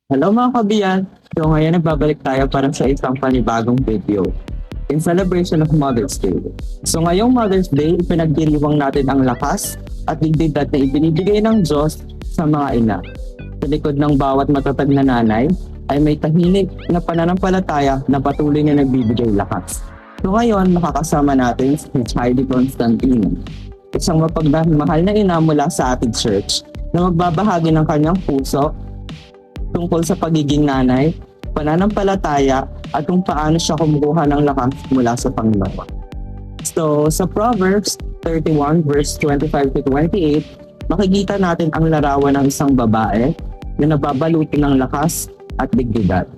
Hello mga kabiyan! So ngayon nagbabalik tayo para sa isang panibagong video in celebration of Mother's Day. So ngayong Mother's Day, ipinagdiriwang natin ang lakas at dignidad na ibinibigay ng Diyos sa mga ina. Sa likod ng bawat matatag na nanay ay may tahimik na pananampalataya na patuloy na nagbibigay lakas. So ngayon, makakasama natin si Heidi Constantino, isang mapagmahal na ina mula sa ating church na magbabahagi ng kanyang puso tungkol sa pagiging nanay, pananampalataya, at kung paano siya kumukuha ng lakas mula sa Panginoon. So, sa Proverbs 31 verse 25 to 28, makikita natin ang larawan ng isang babae na nababaluti ng lakas at dignidad.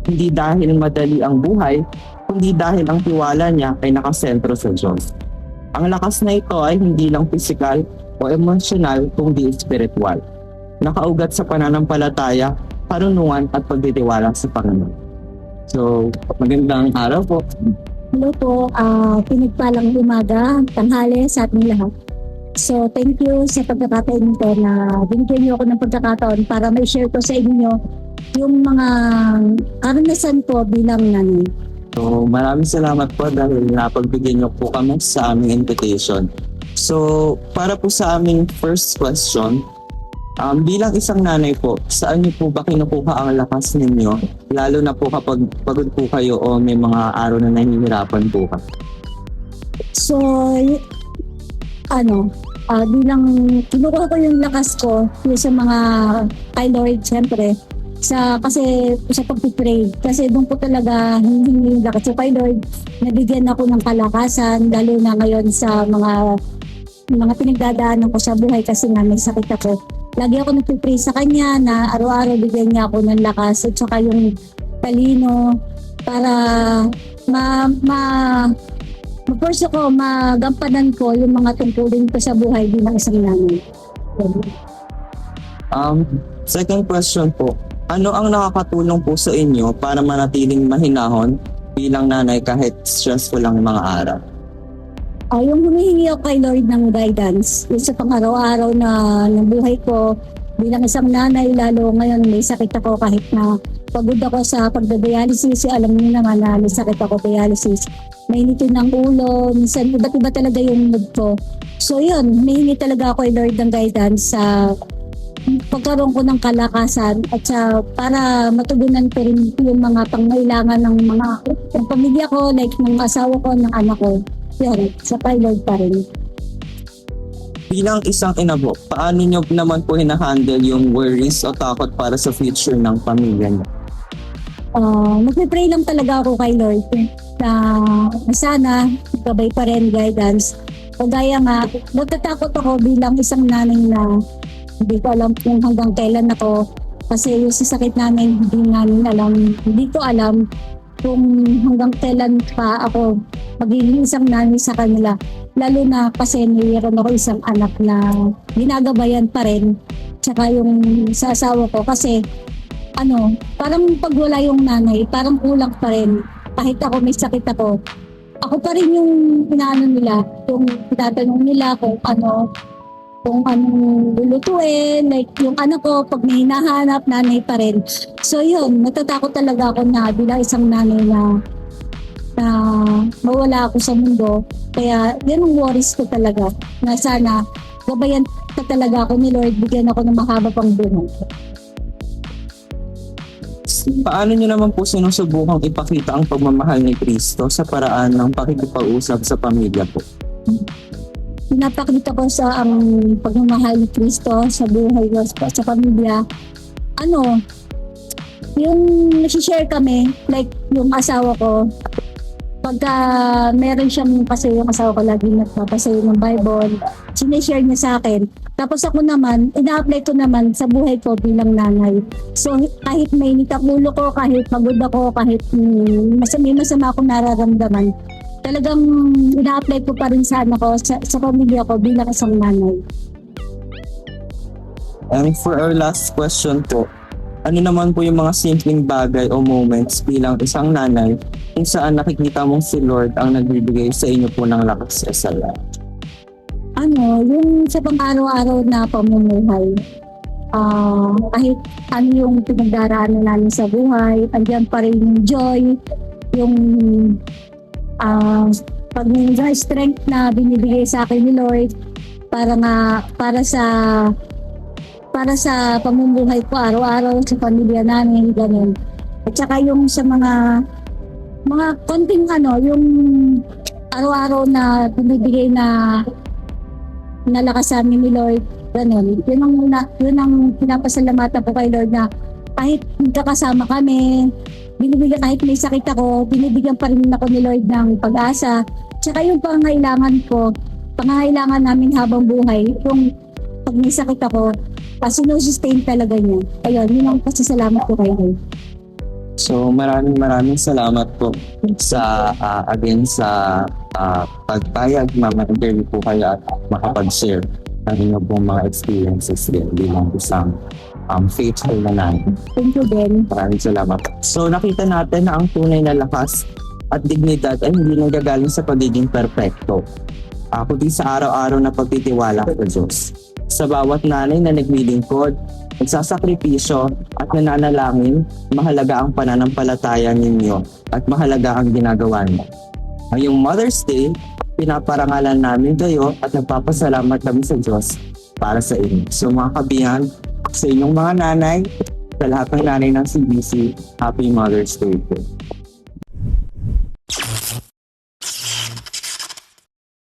Hindi dahil madali ang buhay, kundi dahil ang tiwala niya ay nakasentro sa Diyos. Ang lakas na ito ay hindi lang pisikal o emosyonal, kundi spiritual. Nakaugat sa pananampalataya, karunungan at pagtitiwala sa Panginoon. So, magandang araw po. Hello po, pinagpalang umaga, tanghali sa ating lahat. So, thank you sa pagkakataon nito na binigyan niyo ako ng pagkakataon para ma-share ko sa inyo yung mga karanasan ko bilang nanay. So, maraming salamat po dahil napagbigyan niyo po kami sa aming invitation. So, para po sa aming first question, bilang isang nanay po, saan niyo po ba kinukuha ang lakas ninyo? Lalo na po kapag pagod po kayo o may mga araw na nahihirapan po ka. So, bilang kinukuha ko yung lakas ko yung sa mga kay Lord, siyempre, kasi sa pag-pray. Kasi doon ko talaga hindi yung lakas. So kay Lord, nabigyan ako ng kalakasan, lalo na ngayon sa mga pinagdadaanan ko sa buhay kasi nga may sakit ako. Lagi ako nagpipray sa kanya na araw-araw bigyan niya ako ng lakas at saka yung talino para ma-force ko, magampanan ko yung mga tungkulin ko sa buhay bilang isang nanay. Second question po, ano ang nakakatulong po sa inyo para manatiling mahinahon bilang nanay kahit stressful lang mga araw? Yung humihingi ako kay Lord ng guidance yung sa pang-araw-araw na ng buhay ko bilang isang nanay, lalo ngayon may sakit ako kahit na pagod ako sa pagdadialysis. Alam niyo naman na may sakit ako, dialysis. Mainitin ng ulo, minsan iba't iba talaga yung mood ko. So yun, humihingi talaga ako kay Lord ng guidance sa pagkaroon ko ng kalakasan at para matugunan ko rin yung mga pangailangan ng pamilya ko, like ng asawa ko, ng anak ko. Yan, sa Lord pa rin. Bilang isang ina po, paano nyo naman po hinahandle yung worries o takot para sa future ng pamilya nyo? Magpipray lang talaga ako kay Lord na sana gabay pa rin guidance. Kagaya nga, natatakot ako bilang isang nanay na hindi ko alam kung hanggang kailan ako, kasi yung sa sakit namin hindi ko alam kung hanggang kailan pa ako magiging isang nanay sa kanila. Lalo na kasi mayroon ako isang anak na ginagabayan pa rin. Tsaka yung sa asawa ko kasi parang pag wala yung nanay, parang kulang pa rin. Kahit ako may sakit ako pa rin yung inaano nila, yung tinatanong nila kung anong lulutuin, like yung anak ko, pag may hinahanap, nanay pa rin. So yun, natatakot talaga ako na bilang isang nanay na mawala ako sa mundo. Kaya yan ang worries ko talaga, na sana gabayan talaga ako ni Lord, bigyan ako ng mahaba pang buhay. Paano nyo naman po sinusubukang ipakita ang pagmamahal ni Kristo sa paraan ng pakikipag-usap sa pamilya po? Pinapakita ko sa ang pagmamahal ni Kristo sa buhay ko, sa pamilya. Yung nasi-share kami, like yung asawa ko, pagka meron siyang pasayo, yung asawa ko lagi nagpapasayo ng Bible, sinishare niya sa akin. Tapos ako naman, ina-apply ko naman sa buhay ko bilang nanay. So kahit may ulo ko, kahit pagod ako, kahit may masama akong nararamdaman, talagang ina-apply ko pa rin sa sa pamilya ko bilang isang nanay. And for our last question po, ano naman po yung mga simpleng bagay o moments bilang isang nanay kung saan nakikita mong si Lord ang nagbibigay sa inyo po ng lakas sa lahat? Yung sa pang-araw-araw na pamumuhay, kahit ano yung pinagdaraanan namin sa buhay, andyan pa rin yung joy, yung strength na binibigay sa akin ni Lord para sa pamumuhay ko araw-araw sa pamilya namin, ganun. At saka yung sa mga konting yung araw-araw na binibigay na lakas sa amin ni Lord, ganun. Yun ang pinapasalamatan ko kay Lord na kahit magkakasama kami, kahit may sakit ako, binibigyan pa rin ako ni Lord ng pag-asa. Tsaka yung pangangailangan namin habang buhay, yung pag may sakit ako, sinusustain talaga niya. Ayun, yun ang pasasalamat ko kay Lord. So maraming salamat po sa pagpayag ma-interview po kayo at makapag-share ng inyong pong mga experiences din bilang isang faithful na nanay. Thank you, Ben. Maraming salamat. So nakita natin na ang tunay na lakas at dignidad ay hindi nanggagaling sa pagiging perpekto, kundi sa araw-araw na pagtitiwala sa Diyos. Sa bawat nanay na naglilingkod, nagsasakripisyo at nananalangin, mahalaga ang pananampalataya ninyo at mahalaga ang ginagawa niyo. Ngayong Mother's Day, pinaparangalan namin kayo at nagpapasalamat kami sa Diyos para sa inyo. So mga kabihan, sa inyong mga nanay, sa lahat ng nanay ng CBC, Happy Mother's Day po.